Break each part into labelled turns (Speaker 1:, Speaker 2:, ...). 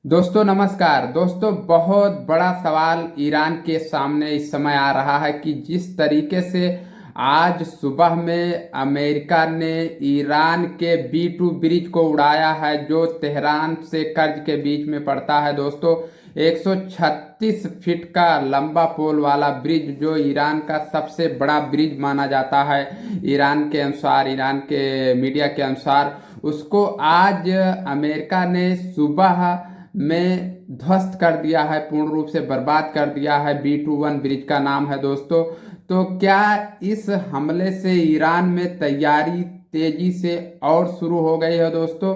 Speaker 1: दोस्तों नमस्कार। दोस्तों बहुत बड़ा सवाल ईरान के सामने इस समय आ रहा है कि जिस तरीके से आज सुबह में अमेरिका ने ईरान के B2 ब्रिज को उड़ाया है, जो तेहरान से कर्ज के बीच में पड़ता है। दोस्तों 136 फीट का लंबा पोल वाला ब्रिज, जो ईरान का सबसे बड़ा ब्रिज माना जाता है ईरान के अनुसार, ईरान के मीडिया के अनुसार, उसको आज अमेरिका ने सुबह में ध्वस्त कर दिया है, पूर्ण रूप से बर्बाद कर दिया है। B21 ब्रिज का नाम है दोस्तों। तो क्या इस हमले से ईरान में तैयारी तेजी से और शुरू हो गई है दोस्तों?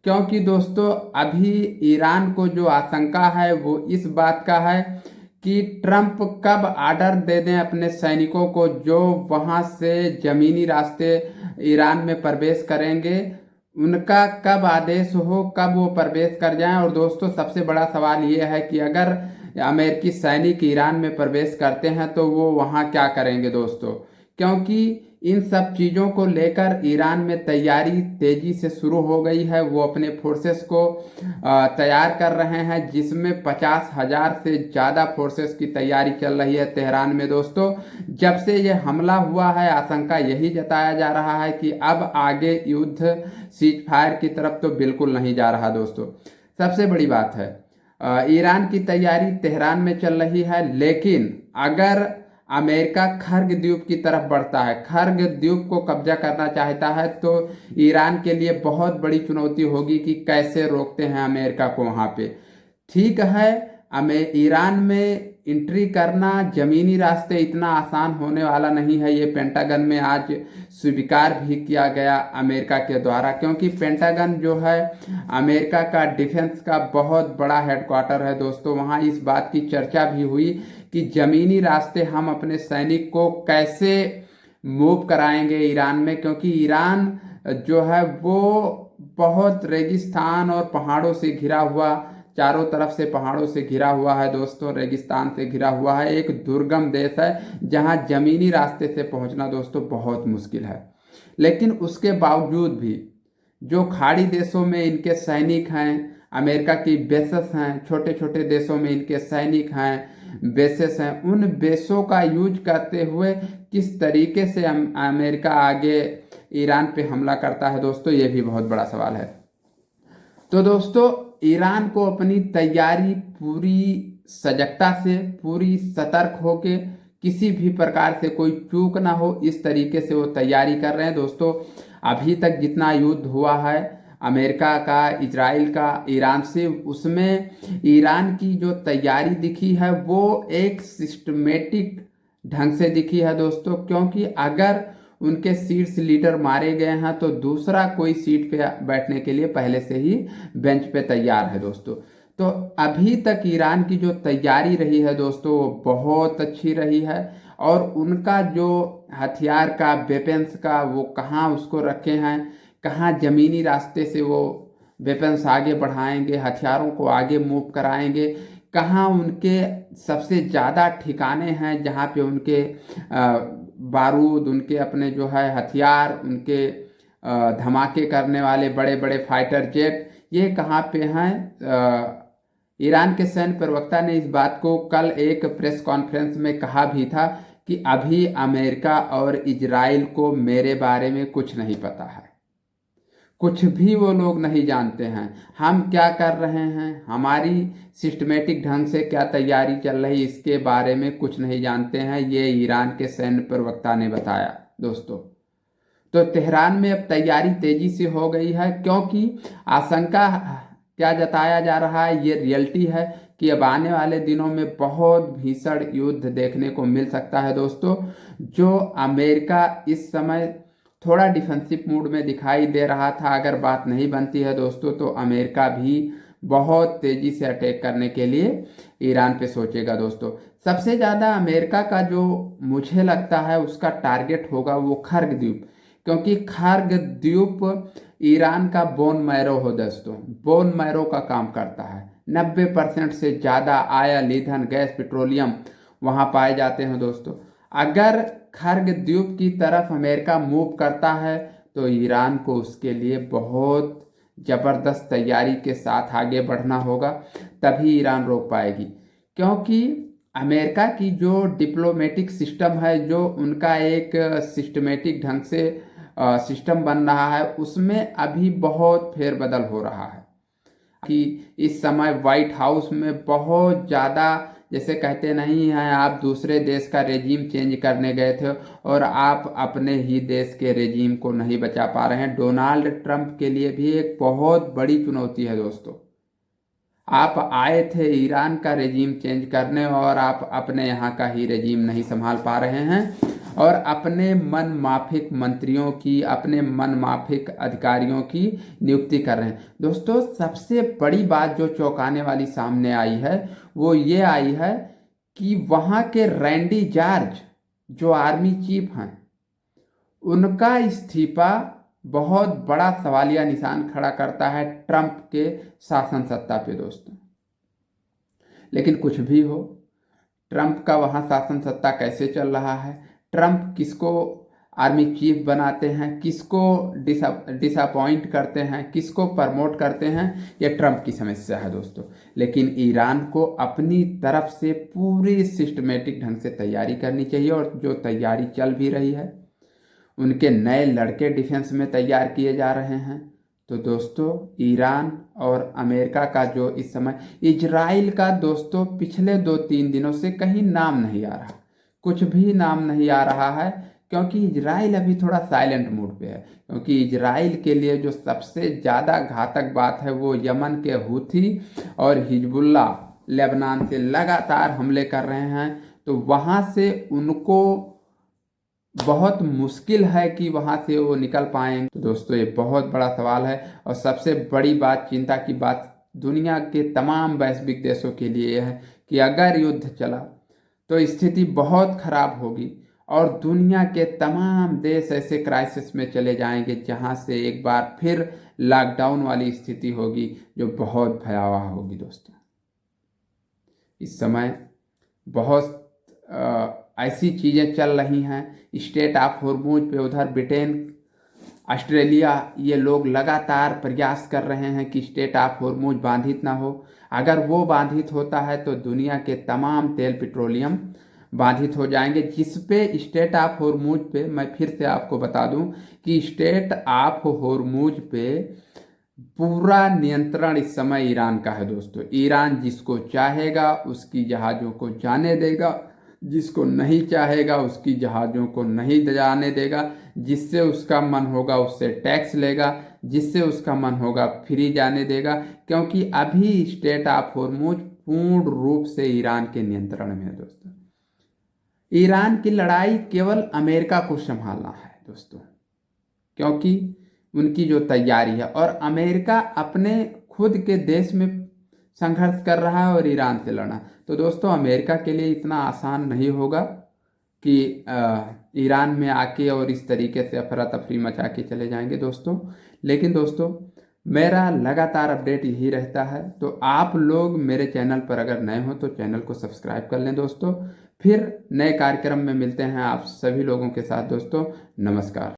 Speaker 1: क्योंकि दोस्तों अभी ईरान को जो आशंका है वो इस बात का है कि ट्रंप कब आर्डर दे दें अपने सैनिकों को, जो वहां से जमीनी रास्ते ईरान में प्रवेश करेंगे, उनका कब आदेश हो, कब वो प्रवेश कर जाएं। और दोस्तों सबसे बड़ा सवाल ये है कि अगर अमेरिकी सैनिक ईरान में प्रवेश करते हैं तो वो वहाँ क्या करेंगे दोस्तों? क्योंकि इन सब चीज़ों को लेकर ईरान में तैयारी तेजी से शुरू हो गई है। वो अपने फोर्सेस को तैयार कर रहे हैं, जिसमें 50,000 से ज़्यादा फोर्सेस की तैयारी चल रही है तेहरान में दोस्तों। जब से ये हमला हुआ है, आशंका यही जताया जा रहा है कि अब आगे युद्ध सीज फायर की तरफ तो बिल्कुल नहीं जा रहा दोस्तों। सबसे बड़ी बात है ईरान की तैयारी तेहरान में चल रही है, लेकिन अगर अमेरिका खर्ग द्वीप की तरफ बढ़ता है, खर्ग द्वीप को कब्जा करना चाहता है, तो ईरान के लिए बहुत बड़ी चुनौती होगी कि कैसे रोकते हैं अमेरिका को वहां पे। ठीक है, हमें ईरान में एंट्री करना जमीनी रास्ते इतना आसान होने वाला नहीं है। ये पेंटागन में आज स्वीकार भी किया गया अमेरिका के द्वारा, क्योंकि पेंटागन जो है अमेरिका का डिफेंस का बहुत बड़ा हेडक्वार्टर है दोस्तों। वहाँ इस बात की चर्चा भी हुई कि जमीनी रास्ते हम अपने सैनिक को कैसे मूव कराएंगे ईरान में, क्योंकि ईरान जो है वो बहुत रेगिस्तान और पहाड़ों से घिरा हुआ, चारों तरफ से पहाड़ों से घिरा हुआ है दोस्तों, रेगिस्तान से घिरा हुआ है, एक दुर्गम देश है जहां जमीनी रास्ते से पहुंचना दोस्तों बहुत मुश्किल है। लेकिन उसके बावजूद भी जो खाड़ी देशों में इनके सैनिक हैं, अमेरिका की बेसेस हैं, छोटे छोटे देशों में इनके सैनिक हैं, बेसेस हैं, उन बेसों का यूज करते हुए किस तरीके से अमेरिका आगे ईरान पे हमला करता है दोस्तों, ये भी बहुत बड़ा सवाल है। तो दोस्तों ईरान को अपनी तैयारी पूरी सजगता से, पूरी सतर्क होके, किसी भी प्रकार से कोई चूक ना हो, इस तरीके से वो तैयारी कर रहे हैं दोस्तों। अभी तक जितना युद्ध हुआ है अमेरिका का, इजराइल का ईरान से, उसमें ईरान की जो तैयारी दिखी है वो एक सिस्टमेटिक ढंग से दिखी है दोस्तों। क्योंकि अगर उनके शीर्ष लीडर मारे गए हैं तो दूसरा कोई सीट पे बैठने के लिए पहले से ही बेंच पे तैयार है दोस्तों। तो अभी तक ईरान की जो तैयारी रही है दोस्तों वो बहुत अच्छी रही है। और उनका जो हथियार का, वेपन्स का, वो कहाँ उसको रखे हैं, कहाँ जमीनी रास्ते से वो वेपन्स आगे बढ़ाएंगे, हथियारों को आगे मूव कराएंगे, कहाँ उनके सबसे ज़्यादा ठिकाने हैं जहाँ पे उनके बारूद, उनके अपने जो है हथियार, उनके धमाके करने वाले बड़े बड़े फाइटर जेट, ये कहाँ पे हैं। ईरान के सैन्य प्रवक्ता ने इस बात को कल एक प्रेस कॉन्फ्रेंस में कहा भी था कि अभी अमेरिका और इजराइल को मेरे बारे में कुछ नहीं पता है, कुछ भी वो लोग नहीं जानते हैं, हम क्या कर रहे हैं, हमारी सिस्टमेटिक ढंग से क्या तैयारी चल रही, इसके बारे में कुछ नहीं जानते हैं, ये ईरान के सैन्य प्रवक्ता ने बताया दोस्तों। तो तेहरान में अब तैयारी तेजी से हो गई है, क्योंकि आशंका क्या जताया जा रहा है, ये रियलिटी है कि अब आने वाले दिनों में बहुत भीषण युद्ध देखने को मिल सकता है दोस्तों। जो अमेरिका इस समय थोड़ा डिफेंसिव मूड में दिखाई दे रहा था, अगर बात नहीं बनती है दोस्तों तो अमेरिका भी बहुत तेजी से अटैक करने के लिए ईरान पे सोचेगा दोस्तों। सबसे ज़्यादा अमेरिका का जो मुझे लगता है उसका टारगेट होगा वो खर्ग द्वीप, क्योंकि खर्ग द्वीप ईरान का बोन मैरो हो दोस्तों, बोन मैरो का काम करता है। 90% से ज़्यादा आयल, ईंधन, गैस, पेट्रोलियम वहाँ पाए जाते हैं दोस्तों। अगर खर्ग द्वीप की तरफ अमेरिका मूव करता है तो ईरान को उसके लिए बहुत ज़बरदस्त तैयारी के साथ आगे बढ़ना होगा, तभी ईरान रोक पाएगी। क्योंकि अमेरिका की जो डिप्लोमेटिक सिस्टम है, जो उनका एक सिस्टमेटिक ढंग से सिस्टम बन रहा है, उसमें अभी बहुत फेरबदल हो रहा है। कि इस समय व्हाइट हाउस में बहुत ज़्यादा, जैसे कहते नहीं हैं, आप दूसरे देश का रेजीम चेंज करने गए थे और आप अपने ही देश के रेजीम को नहीं बचा पा रहे हैं। डोनाल्ड ट्रंप के लिए भी एक बहुत बड़ी चुनौती है दोस्तों। आप आए थे ईरान का रेजीम चेंज करने और आप अपने यहाँ का ही रेजीम नहीं संभाल पा रहे हैं और अपने मन माफिक मंत्रियों की, अपने मन माफिक अधिकारियों की नियुक्ति कर रहे हैं। दोस्तों, सबसे बड़ी बात जो चौंकाने वाली सामने आई है वो ये आई है कि वहाँ के रैंडी जॉर्ज जो आर्मी चीफ हैं, उनका इस्तीफा बहुत बड़ा सवालिया निशान खड़ा करता है ट्रंप के शासन सत्ता पे दोस्तों। लेकिन कुछ भी हो, ट्रंप का वहाँ शासन सत्ता कैसे चल रहा है, ट्रंप किसको आर्मी चीफ बनाते हैं, किसको डिसअपॉइंट करते हैं, किसको प्रमोट करते हैं, ये ट्रंप की समस्या है दोस्तों। लेकिन ईरान को अपनी तरफ से पूरी सिस्टमेटिक ढंग से तैयारी करनी चाहिए और जो तैयारी चल भी रही है, उनके नए लड़के डिफेंस में तैयार किए जा रहे हैं। तो दोस्तों, ईरान और अमेरिका का जो इस समय, इजराइल का दोस्तों पिछले 2-3 दिनों से कहीं नाम नहीं आ रहा, कुछ भी नाम नहीं आ रहा है, क्योंकि इजराइल अभी थोड़ा साइलेंट मूड पे है। क्योंकि इजराइल के लिए जो सबसे ज़्यादा घातक बात है वो यमन के हूथी और हिजबुल्ला लेबनान से लगातार हमले कर रहे हैं। तो वहाँ से उनको बहुत मुश्किल है कि वहाँ से वो निकल पाएंगे। तो दोस्तों, ये बहुत बड़ा सवाल है और सबसे बड़ी बात, चिंता की बात दुनिया के तमाम वैश्विक देशों के लिए यह है कि अगर युद्ध चला तो स्थिति बहुत खराब होगी और दुनिया के तमाम देश ऐसे क्राइसिस में चले जाएंगे जहाँ से एक बार फिर लॉकडाउन वाली स्थिति होगी जो बहुत भयावह होगी दोस्तों। इस समय बहुत ऐसी चीज़ें चल रही हैं स्टेट ऑफ हॉर्मुज पे, उधर ब्रिटेन, ऑस्ट्रेलिया, ये लोग लगातार प्रयास कर रहे हैं कि स्टेट ऑफ हॉर्मुज बाधित ना हो। अगर वो बाधित होता है तो दुनिया के तमाम तेल पेट्रोलियम बाधित हो जाएंगे, जिस पे स्टेट ऑफ हॉर्मुज पे मैं फिर से आपको बता दूं कि स्टेट ऑफ हॉर्मुज पे पूरा नियंत्रण इस समय ईरान का है दोस्तों। ईरान जिसको चाहेगा उसकी जहाज़ों को जाने देगा, जिसको नहीं चाहेगा उसकी जहाज़ों को नहीं जाने देगा, जिससे उसका मन होगा उससे टैक्स लेगा, जिससे उसका मन होगा फ्री जाने देगा। क्योंकि अभी स्टेट ऑफ हॉर्मुज पूर्ण रूप से ईरान के नियंत्रण में है दोस्तों। ईरान की लड़ाई केवल अमेरिका को संभालना है दोस्तों, क्योंकि उनकी जो तैयारी है, और अमेरिका अपने खुद के देश में संघर्ष कर रहा है और ईरान से लड़ना। तो दोस्तों, अमेरिका के लिए इतना आसान नहीं होगा कि ईरान में आके और इस तरीके से अफरा तफरी मचा के चले जाएंगे दोस्तों। लेकिन दोस्तों, मेरा लगातार अपडेट यही रहता है, तो आप लोग मेरे चैनल पर अगर नए हो तो चैनल को सब्सक्राइब कर लें दोस्तों। फिर नए कार्यक्रम में मिलते हैं आप सभी लोगों के साथ दोस्तों। नमस्कार।